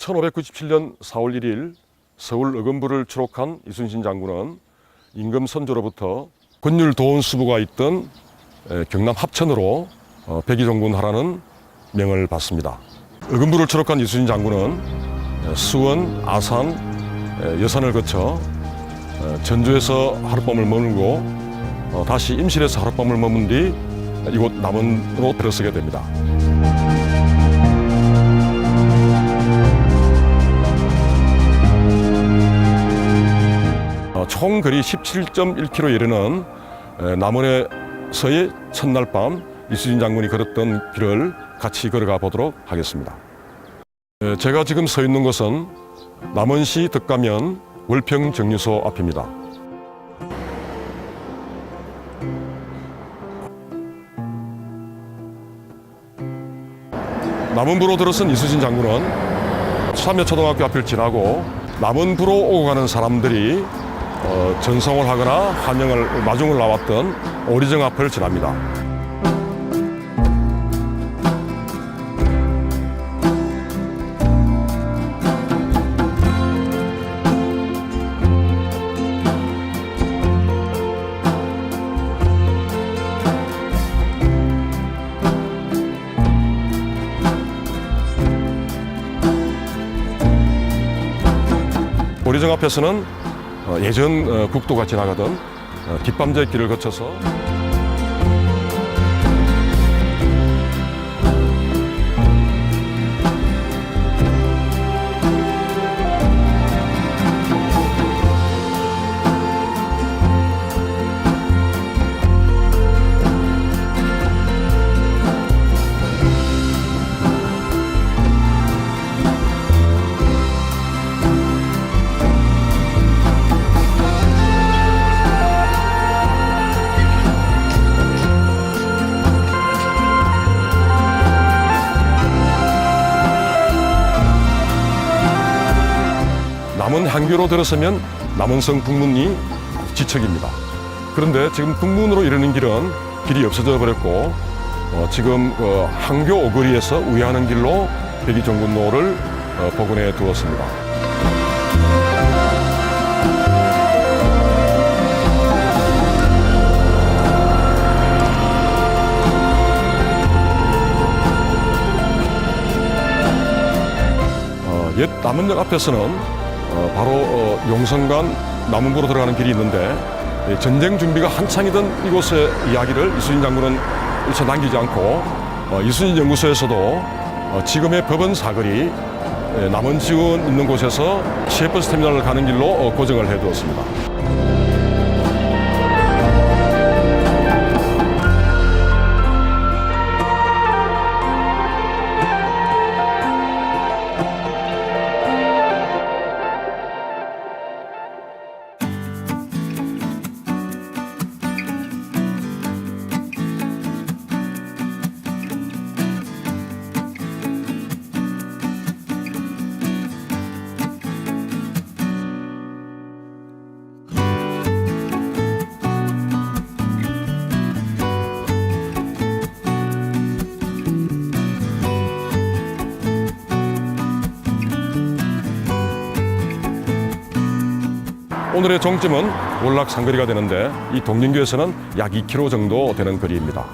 1597년 4월 1일 서울 의금부를 추록한 이순신 장군은 임금 선조로부터 권율 도원 수부가 있던 경남 합천으로 백의종군 하라는 명을 받습니다. 의금부를 추록한 이순신 장군은 수원, 아산, 여산을 거쳐 전주에서 하룻밤을 머물고 다시 임실에서 하룻밤을 머문 뒤 이곳 남원으로 들어서게 됩니다. 총 거리 17.1km에 이르는 남원에서의 첫날 밤 이순신 장군이 걸었던 길을 같이 걸어가 보도록 하겠습니다. 제가 지금 서 있는 곳은 남원시 덕가면 월평정류소 앞입니다. 남원부로 들어선 이순신 장군은 수산여초등학교 앞을 지나고 남원부로 오고 가는 사람들이 전송을 하거나 환영을 마중을 나왔던 오리정 앞을 지납니다. 오리정 앞에서는 예전 국도가 지나가던 뒷밤제 길을 거쳐서 남원 향교로 들어서면 남원성 북문이 지척입니다. 그런데 지금 북문으로 이르는 길은 길이 없어져 버렸고 지금 향교 오거리에서 우회하는 길로 백이정군로를 복원해 두었습니다. 옛 남원역 앞에서는 바로 용성간 남원부로 들어가는 길이 있는데 전쟁 준비가 한창이던 이곳의 이야기를 이순신 장군은 일체 남기지 않고 이순신 연구소에서도 지금의 법원 사거리 남원지원 있는 곳에서 시외버스 터미널을 가는 길로 고정을 해두었습니다. 오늘의 종점은 월락 상거리가 되는데 이 동림교에서는 약 2km 정도 되는 거리입니다.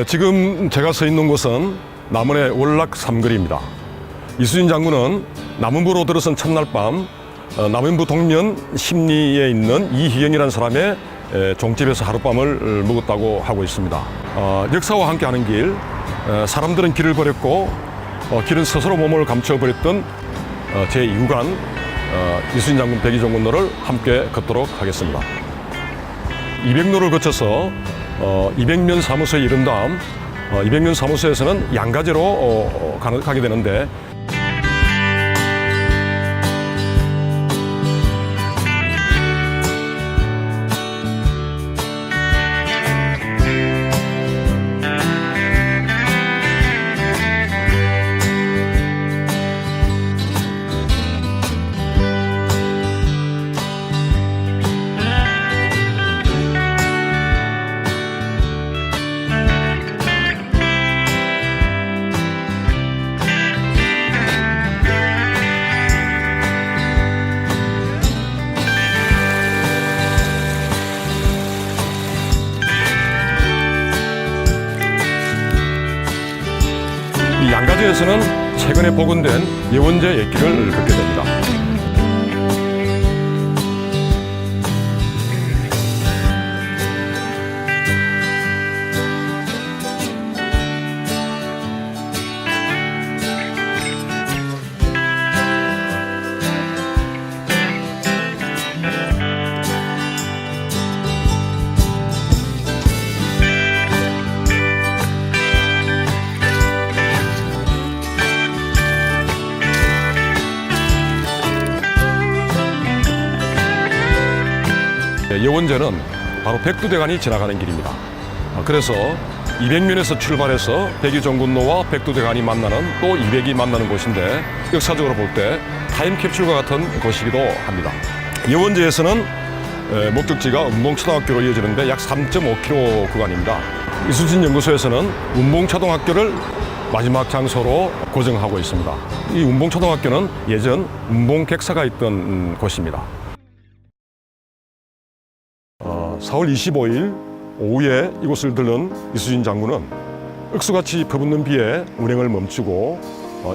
지금 제가 서 있는 곳은 남원의 월락 삼거리입니다. 이순신 장군은 남원부로 들어선 첫날 밤 남원부 동면 심리에 있는 이희경이라는 사람의 종집에서 하룻밤을 묵었다고 하고 있습니다. 역사와 함께하는 길, 사람들은 길을 버렸고 길은 스스로 몸을 감춰버렸던 제2구간 이순신 장군 백이정군로를 함께 걷도록 하겠습니다. 200로를 거쳐서 200면 사무소에 이른 다음 200면 사무소에서는 양가제로 가게 되는데 이 양가제에서는 최근에 복원된 예원제 옛길을 걷게 됩니다. 예원제는 바로 백두대간이 지나가는 길입니다. 그래서 200면에서 출발해서 백이정군로와 백두대간이 만나는 또 200이 만나는 곳인데 역사적으로 볼 때 타임캡슐과 같은 곳이기도 합니다. 예원제에서는 목적지가 운봉초등학교로 이어지는데 약 3.5km 구간입니다. 이순신 연구소에서는 운봉초등학교를 마지막 장소로 고정하고 있습니다. 이 운봉초등학교는 예전 운봉객사가 있던 곳입니다. 4월 25일 오후에 이곳을 들른 이순신 장군은 억수같이 퍼붓는 비에 운행을 멈추고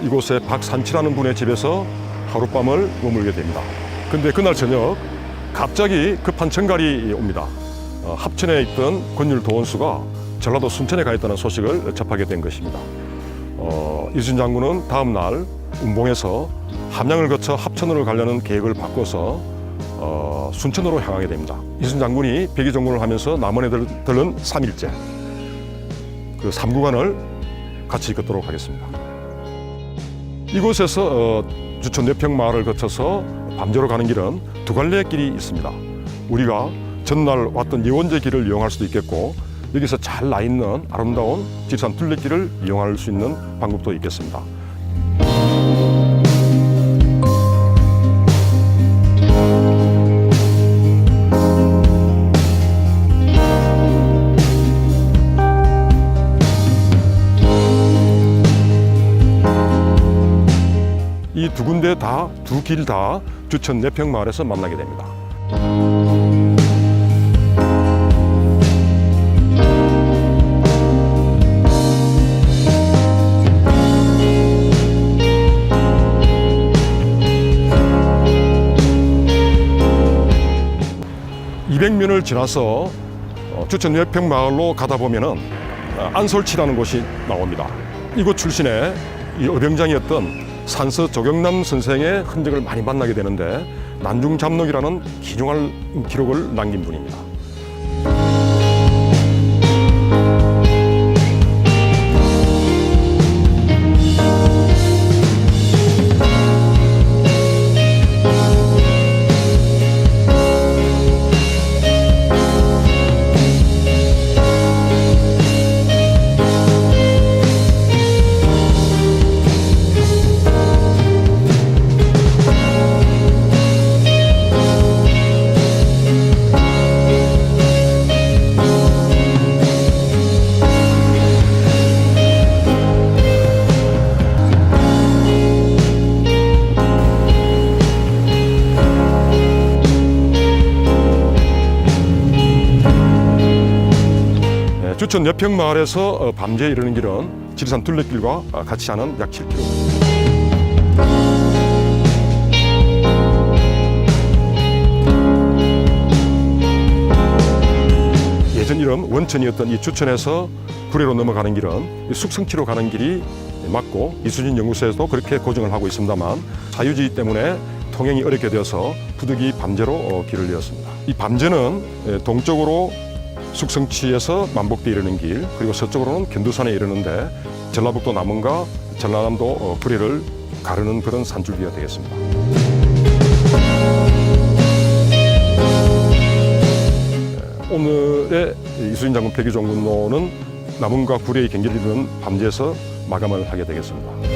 이곳에 박산치라는 분의 집에서 하룻밤을 머물게 됩니다. 그런데 그날 저녁 갑자기 급한 전갈이 옵니다. 합천에 있던 권율 도원수가 전라도 순천에 가 있다는 소식을 접하게 된 것입니다. 이순신 장군은 다음 날 운봉에서 함양을 거쳐 합천으로 가려는 계획을 바꿔서 순천으로 향하게 됩니다. 이순신 장군이 백의정군을 하면서 남원에 들른 3일째 그 3구간을 같이 걷도록 하겠습니다. 이곳에서 주천 내평 마을을 거쳐서 밤새로 가는 길은 두 갈래 길이 있습니다. 우리가 전날 왔던 예원제 길을 이용할 수도 있겠고 여기서 잘 나 있는 아름다운 지리산 둘레길을 이용할 수 있는 방법도 있겠습니다. 이 두 군데 다, 두 길 다 주천 내평 마을에서 만나게 됩니다. 200면을 지나서 주천 내평 마을로 가다 보면은 안솔치라는 곳이 나옵니다. 이곳 출신의 이 어병장이었던 산서 조경남 선생의 흔적을 많이 만나게 되는데 난중잡록이라는 기중할 기록을 남긴 분입니다. 주천 내평 마을에서 밤제에 이르는 길은 지리산 둘레길과 같이 하는 약 7km. 예전 이름 원천이었던 이 주천에서 구례로 넘어가는 길은 숙성치로 가는 길이 맞고 이순신 연구소에서도 그렇게 고정을 하고 있습니다만 사유지 때문에 통행이 어렵게 되어서 부득이 밤제로 길을 이었습니다. 이 밤제는 동쪽으로 숙성치에서 만복대 이르는 길, 그리고 서쪽으로는 견두산에 이르는데 전라북도 남원과 전라남도 구례를 가르는 그런 산줄기가 되겠습니다. 오늘의 이순신 장군 백의정군로는 남원과 구례의 경계를 이루는 밤제에서 마감을 하게 되겠습니다.